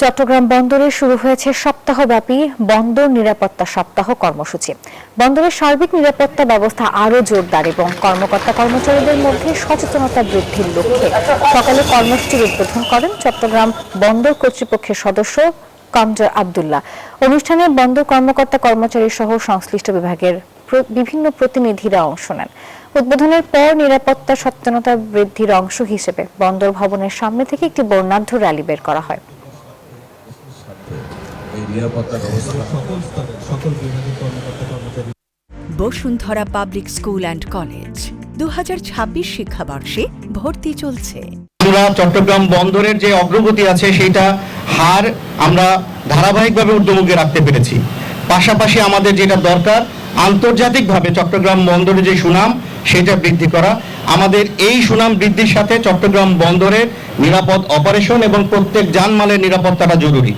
চট্টগ্রাম বন্দরে শুরু হয়েছে সপ্তাহব্যাপী বন্দর নিরাপত্তা সপ্তাহ কর্মসূচি। বন্দরের সার্বিক নিরাপত্তা ব্যবস্থা আরও জোরদার এবং কর্মকর্তা কর্মচারীদের মধ্যে সচেতনতা বৃদ্ধির লক্ষ্যে সকালে কর্মসূচির উদ্বোধন করেন চট্টগ্রাম বন্দর কর্তৃপক্ষের সদস্য কমডর আব্দুল্লাহ। অনুষ্ঠানে বন্দর কর্মকর্তা কর্মচারী সহ সংশ্লিষ্ট বিভাগের বিভিন্ন প্রতিনিধিরা অংশ নেন। উদ্বোধনের পর নিরাপত্তা সচেতনতা বৃদ্ধির অংশ হিসেবে বন্দর ভবনের সামনে থেকে একটি বর্ণাঢ্য র্যালি বের করা হয়। Bashundhara public school and college 2026 শিক্ষাবর্ষে ভর্তি চলছে। আমরা চট্টগ্রাম বন্দরের যে অগ্রগতি আছে সেটা হার আমরা ধারাবাহিকভাবে ঊর্ধ্বমুখে রাখতে পেরেছি। পাশাপাশি আমাদের যেটা দরকার আন্তর্জাতিকভাবে চট্টগ্রাম বন্দরের যে সুনাম সেটা বৃদ্ধি করা। আমাদের এই সুনাম বৃদ্ধির সাথে চট্টগ্রাম বন্দরের নিরাপদ অপারেশন এবং প্রত্যেক যানমালের নিরাপত্তাটা জরুরি।